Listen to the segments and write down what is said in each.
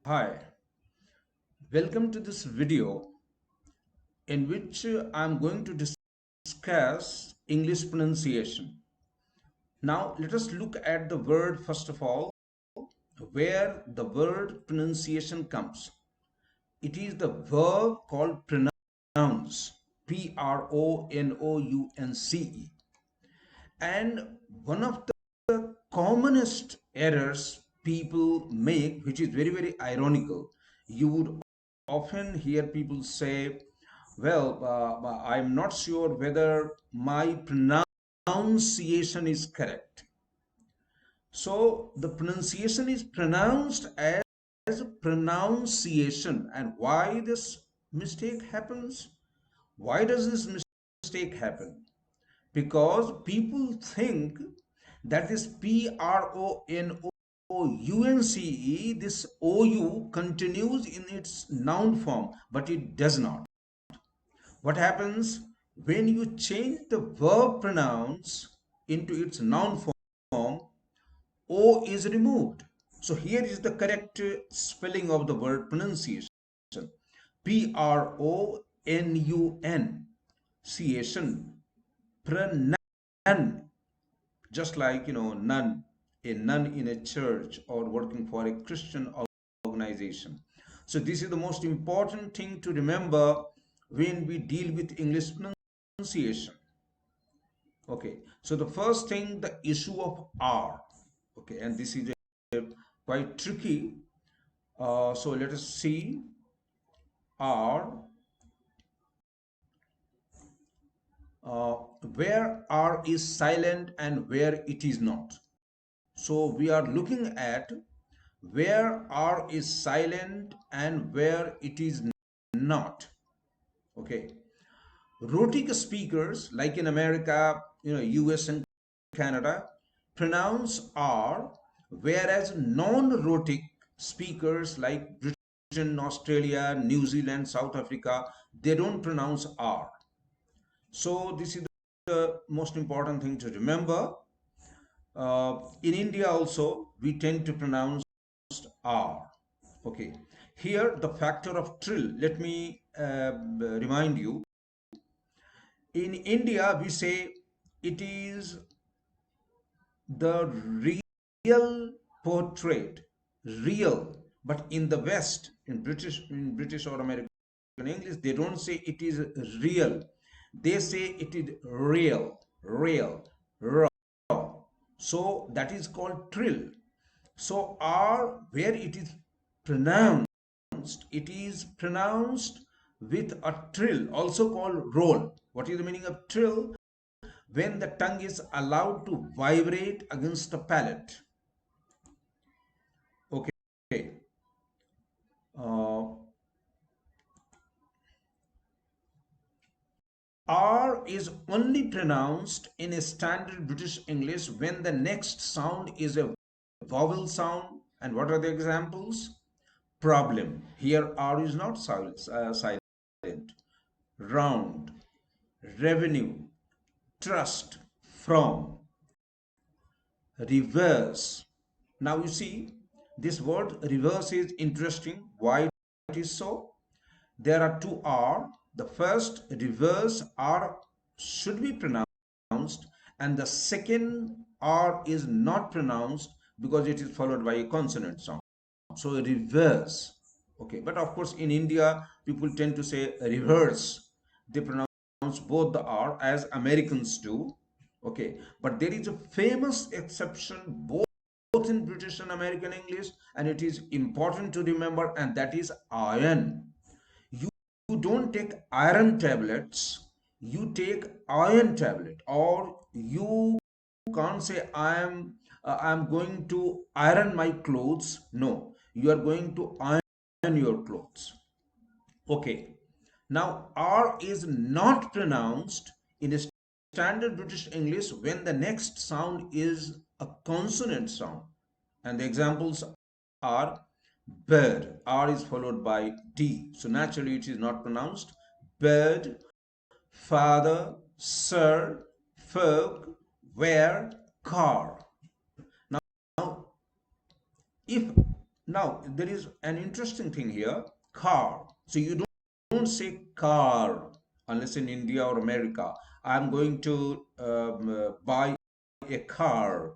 Hi, welcome to this video in which I'm going to discuss English pronunciation. Now, let us look at the word first of all, where the word pronunciation comes. It is the verb called pronounce, Pronounce. And one of the commonest errors people make, which is very, very ironical, you would often hear people say, well, I'm not sure whether my pronunciation is correct. So the pronunciation is pronounced as pronunciation. And why this mistake happens? Why does this mistake happen? Because people think that this pronounce, this OU continues in its noun form, but it does not. What happens when you change the verb pronounce into its noun form? O is removed. So here is the correct spelling of the word pronunciation. Pronunciation. None, just like nun, a nun in a church or working for a Christian organization. So this is the most important thing to remember when we deal with English pronunciation. Okay, so the first thing, the issue of R. Okay, and this is quite tricky. So let us see R. Where R is silent and where it is not. So we are looking at where R is silent and where it is not. Okay. Rhotic speakers like in America, US and Canada pronounce R, whereas non-rhotic speakers like Britain, Australia, New Zealand, South Africa, they don't pronounce R. So this is the most important thing to remember. In India also, we tend to pronounce R. Okay. Here, the factor of trill. Let me remind you. In India, we say it is the real portrait, real. But in the West, in British or American English, they don't say it is real. They say it is real, raw. So that is called trill. So R, where it is pronounced, it is pronounced with a trill, also called roll. What is the meaning of trill? When the tongue is allowed to vibrate against the palate. Okay. R is only pronounced in a standard British English when the next sound is a vowel sound. And what are the examples? Problem. Here R is not silent. Round. Revenue. Trust. From. Reverse. Now you see, this word reverse is interesting. Why it is so? There are two R. The first reverse R should be pronounced, and the second R is not pronounced because it is followed by a consonant sound. So reverse. Okay, but of course in India people tend to say reverse. They pronounce both the R as Americans do. Okay, but there is a famous exception both in British and American English, and it is important to remember, and that is iron. You don't take iron tablets, you take iron tablet. Or you can't say I'm going to iron my clothes. No, you are going to iron your clothes. Okay, now R is not pronounced in a standard British English when the next sound is a consonant sound, and the examples are bird. R is followed by D, so naturally it is not pronounced. Bird, father, sir, folk, where, car. Now, if Now, there is an interesting thing here, car. So you don't say car unless in India or America. I'm going to buy a car.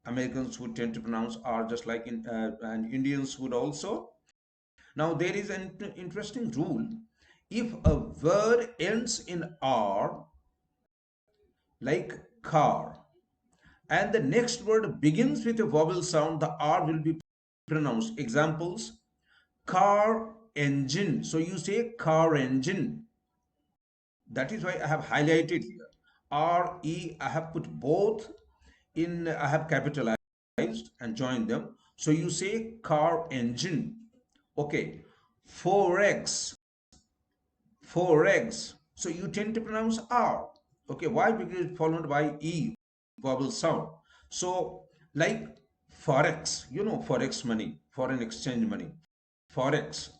Americans would tend to pronounce R just like in, and Indians would also. Now, there is an interesting rule. If a word ends in R, like car, and the next word begins with a vowel sound, the R will be pronounced. Examples, car engine. So you say car engine. That is why I have highlighted here. R, E, I have put both in, I have capitalized and joined them. So you say car engine. Okay. Forex. Forex. So you tend to pronounce R. Okay. Why? Because it's followed by E, vowel sound. So like forex, you know, forex money, foreign exchange money, forex.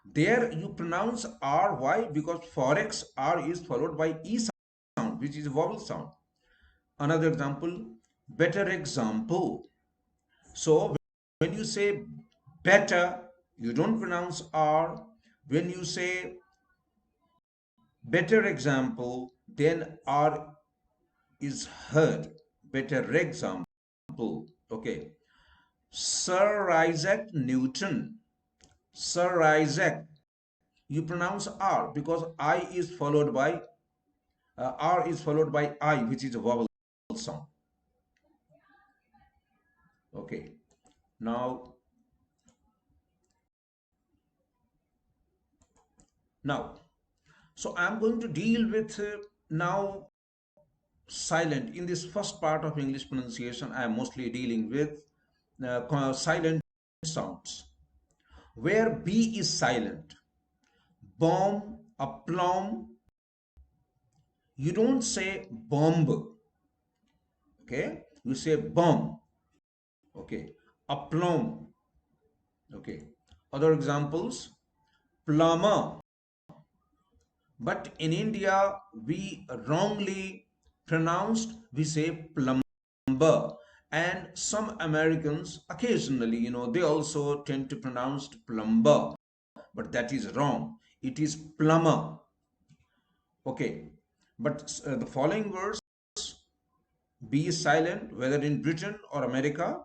There you pronounce R. Why? Because forex R is followed by E sound, which is a vowel sound. Another example, better example. So when you say better, you don't pronounce R. When you say better example, then R is heard. Better example. Okay. Sir Isaac Newton. Sir Isaac. You pronounce R because I is followed by R is followed by I, which is a vowel sound. Okay. Now, so I'm going to deal with now silent. In this first part of English pronunciation, I am mostly dealing with silent sounds. Where B is silent, bomb, aplomb, you don't say bomb. Okay, you say bomb. Okay, aplomb. Okay, other examples, plumber. But in India, we wrongly pronounced, we say plumber. And some Americans, occasionally, you know, they also tend to pronounce plumber. But that is wrong. It is plumber. Okay. But the following words, B is silent, whether in Britain or America.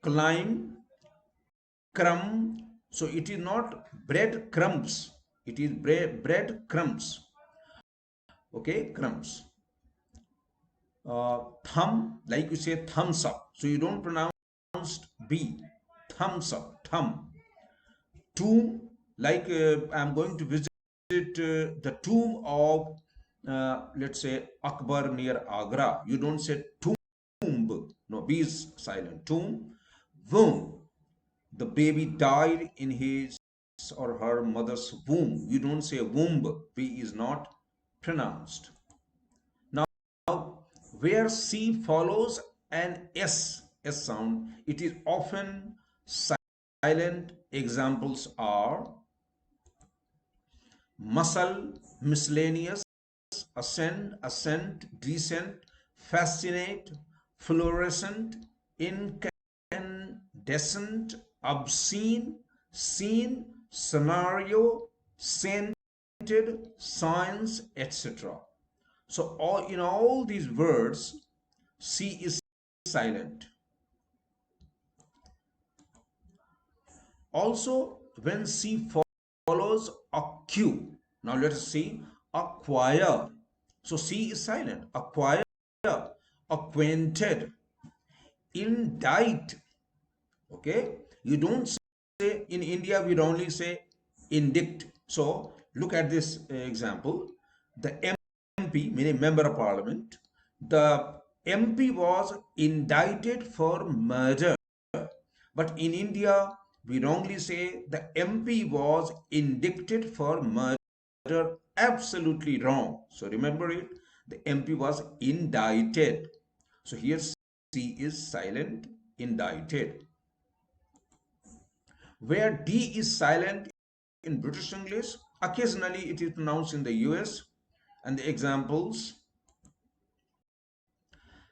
Climb, crumb. So it is not bread crumbs. It is bread crumbs. Okay, crumbs. Thumb, like you say thumbs up. So you don't pronounce B. Thumbs up, thumb. Tomb, like I'm going to visit the tomb of, let's say, Akbar near Agra. You don't say tomb. No, B is silent. Tomb. Womb. The baby died in his or her mother's womb. You don't say womb. B is not pronounced. Now, where C follows an S sound, it is often silent. Examples are muscle, miscellaneous, ascend, ascent, descent, fascinate, fluorescent, incandescent, obscene, scene, scenario, scented, science, etc. So in all these words, C is silent. Also, when C follows a Q, now let us see, acquire. So C is silent. Acquire, acquainted, indict. Okay, you don't say, in India we only say indict. So look at this example. The MP, meaning member of parliament, the MP was indicted for murder. But in India, we wrongly say the MP was indicted for murder. Absolutely wrong. So remember it. The MP was indicted. So here C is silent, indicted. Where D is silent in British English, occasionally it is pronounced in the US. And the examples,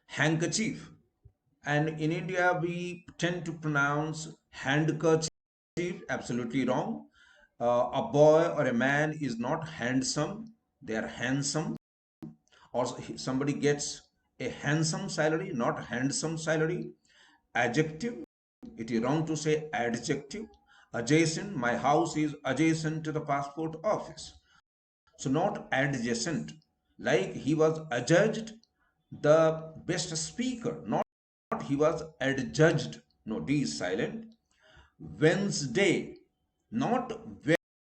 handkerchief. And in India, we tend to pronounce Handkerchief, absolutely wrong. A boy or a man is not handsome, they are handsome. Or somebody gets a handsome salary, not handsome salary. Adjective, it is wrong to say adjective. Adjacent, my house is adjacent to the passport office. So not adjacent. Like he was adjudged the best speaker, not he was adjudged. No, D is silent. Wednesday, not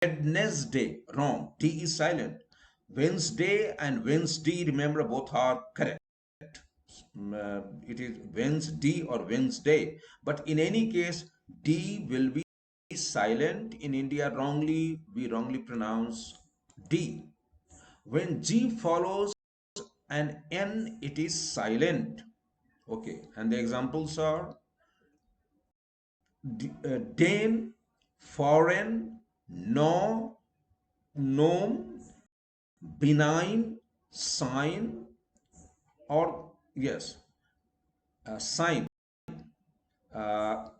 Wednesday, wrong. D is silent. Wednesday and Wednesday, remember, both are correct. It is Wednesday or Wednesday, but in any case, D will be silent. In India, we wrongly pronounce D. When G follows an N, it is silent. Okay, and the examples are Dane, foreign, no, gnome, benign, sign, or yes, sign,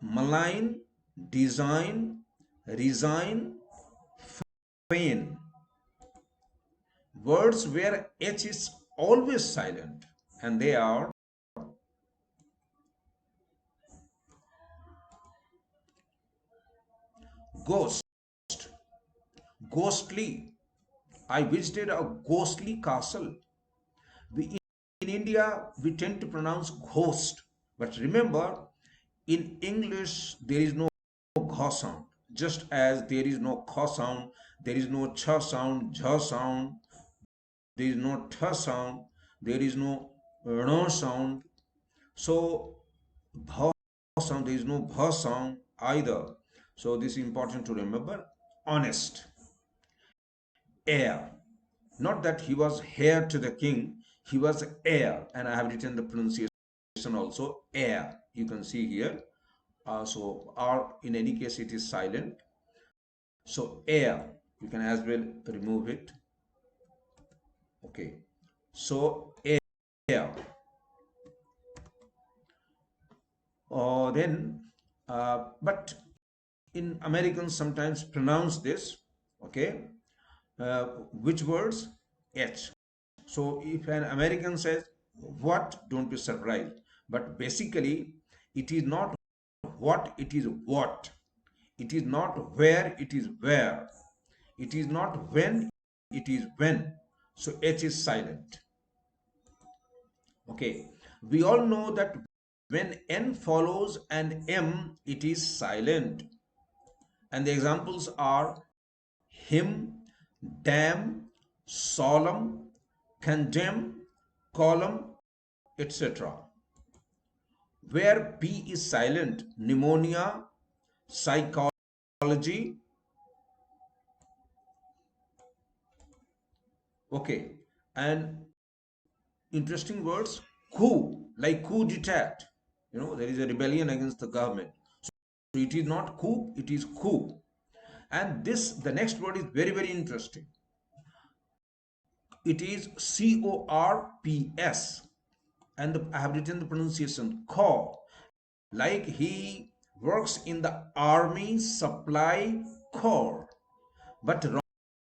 malign, design, resign, feign. Words where H is always silent, and they are ghost, ghostly. I visited a ghostly castle. In India, we tend to pronounce ghost, but remember, in English, there is no gha sound. Just as there is no kha sound, there is no cha sound, jha sound, there is no tha sound, there is no no sound. So, bha sound, there is no bha sound either. So, this is important to remember. Honest, heir. Not that he was heir to the king, he was heir, and I have written the pronunciation also, heir. You can see here. So R, in any case, it is silent. So heir, you can as well remove it. Okay. So heir. Then, but in Americans sometimes pronounce this. Okay. Which words? H. So if an American says what, don't be surprised. But basically, it is not what, it is what. It is not where, it is where. It is not when, it is when. So H is silent. Okay. We all know that when N follows an M, it is silent. And the examples are him, damn, solemn, condemn, column, etc. Where P is silent, pneumonia, psychology. Okay, and interesting words, coup, like coup d'etat. There is a rebellion against the government. So it is not coup, it is coup. And the next word is very, very interesting. It is CORPS. And I have written the pronunciation, co. Like he works in the Army Supply Corps. But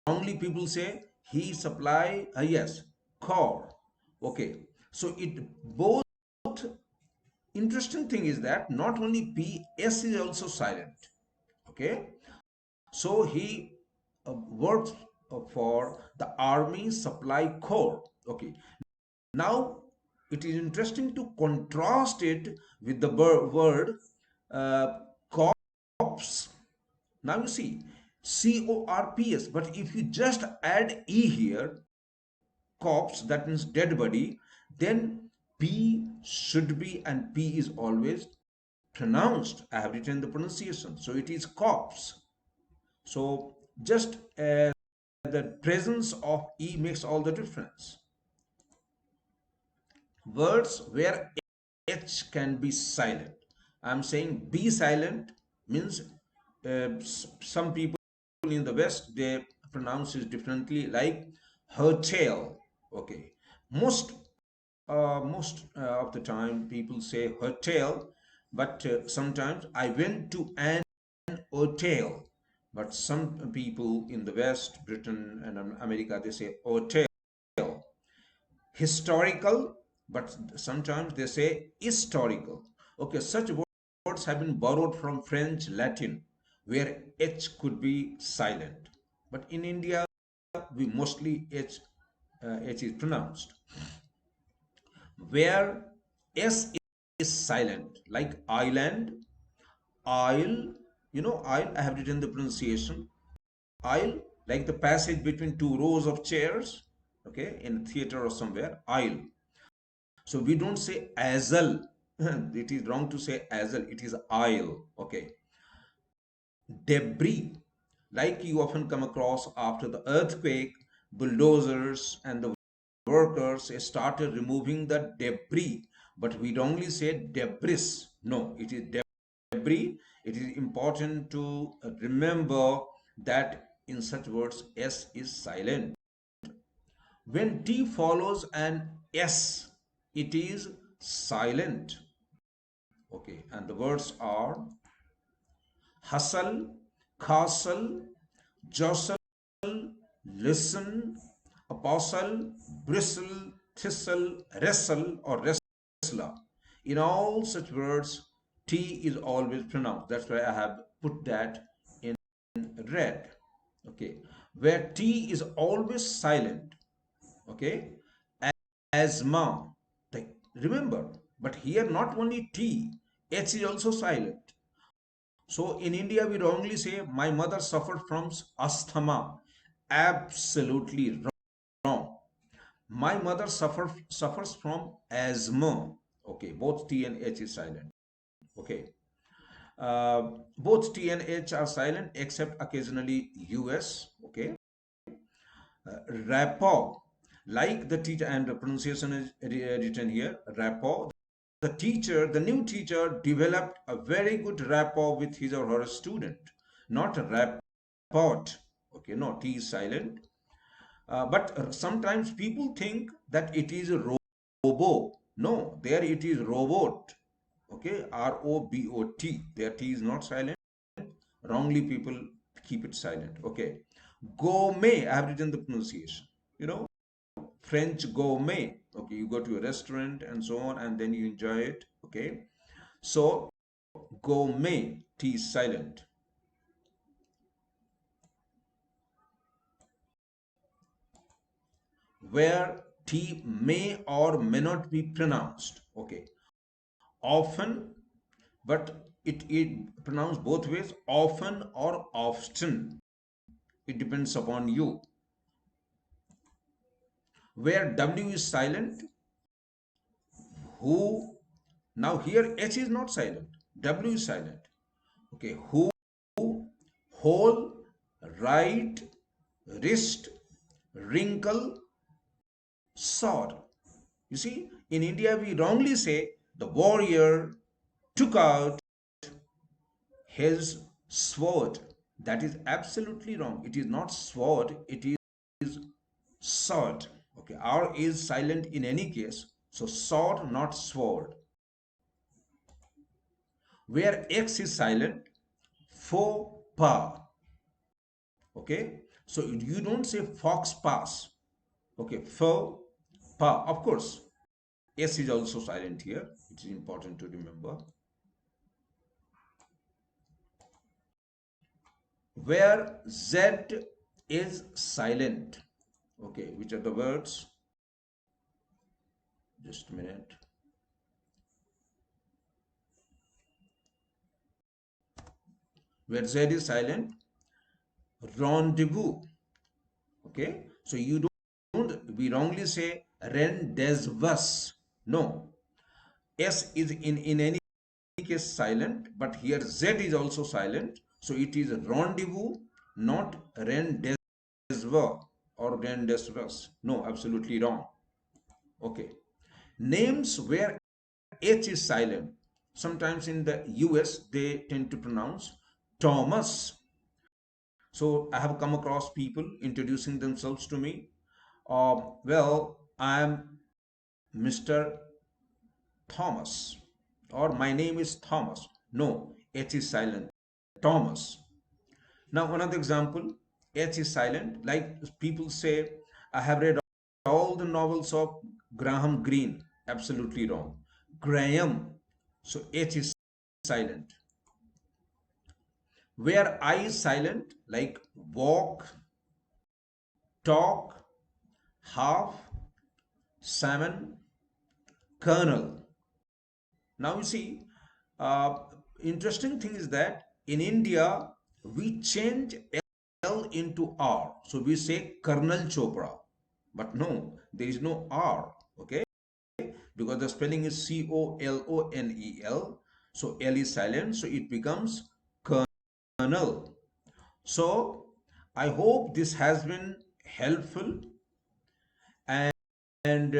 wrongly people say he supply, yes, corps. Okay. So both interesting thing is that not only PS is also silent. Okay. So he works for the Army Supply Corps. Okay. Now it is interesting to contrast it with the word corpse. Now you see CORPS, but if you just add E here, corpse, that means dead body, then P should be, and P is always pronounced. I have written the pronunciation, so it is corpse. So just the presence of E makes all the difference. Words where H can be silent. I'm saying be silent means some people in the West, they pronounce it differently, like hotel. Okay. Most of the time people say hotel, But sometimes I went to an otel. But some people in the West, Britain and America, they say otel. Historical, but sometimes they say historical. Okay, such words have been borrowed from French, Latin, where H could be silent. But in India, we mostly H is pronounced. Where S is silent, like island, isle, isle, I have written the pronunciation. Aisle, like the passage between two rows of chairs, okay, in a theater or somewhere, aisle. So we don't say azal. It is wrong to say azal. It is aisle. Okay. Debris, like you often come across after the earthquake, bulldozers and the workers started removing the debris, but we don't only say debris. No, it is debris. It is important to remember that in such words, S is silent. When T follows an S, it is silent. Okay, and the words are hustle, castle, jostle, listen, apostle, bristle, thistle, wrestle, or wrestler. In all such words, T is always pronounced. That's why I have put that in red. Okay, where T is always silent. Okay, asthma. Remember, but here not only T, H is also silent. So in India, we wrongly say, my mother suffered from asthma. Absolutely wrong. My mother suffers from asthma. Okay, both T and H is silent. Okay. Both T and H are silent except occasionally US. Okay. Rapport, like the teacher, and the pronunciation is written here, rapport. The new teacher developed a very good rapport with his or her student, not rapport. Okay, no, T is silent. But sometimes people think that it is a robo. No, there it is robot. Okay, ROBOT. There T is not silent. Wrongly, people keep it silent. Okay, gourmet. I have written the pronunciation. You know, French gourmet. Okay, you go to a restaurant and so on, and then you enjoy it. Okay, so gourmet, T is silent. Where T may or may not be pronounced. Okay, often, but it pronounced both ways, often or often. It depends upon you. Where W is silent, who, now here H is not silent, W is silent. Okay, who, whole, right, wrist, wrinkle, sword. You see, in India we wrongly say the warrior took out his sword. That is absolutely wrong. It is not sword, it is sword. Okay, R is silent in any case. So sword, not sword. Where X is silent, faux pas. Okay, so you don't say fox pass. Okay, faux pas. Of course, S is also silent here. It is important to remember. Where Z is silent. Okay, which are the words? Just a minute. Where Z is silent, rendezvous. Okay, so you don't, we wrongly say rendezvous. No, S is in any case silent, but here Z is also silent. So it is rendezvous, not rendezvous or rendezvous. No, absolutely wrong. Okay. Names where H is silent. Sometimes in the US, they tend to pronounce Thomas. So I have come across people introducing themselves to me. Well, I am Mr. Thomas. Or my name is Thomas. No, H is silent. Thomas. Now another example, H is silent. Like people say, I have read all the novels of Graham Greene. Absolutely wrong. Graham. So H is silent. Where I is silent, like walk, talk, half, salmon, kernel. Now you see, uh, interesting thing is that in India we change L into R, so we say Colonel Chopra, but no, there is no R, okay, because the spelling is Colonel, so L is silent, so it becomes Colonel. So I hope this has been helpful, and, and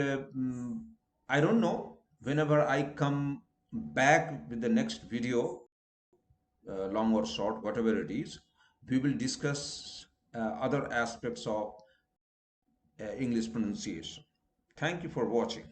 I don't know, whenever I come back with the next video, long or short, whatever it is, we will discuss other aspects of English pronunciation. Thank you for watching.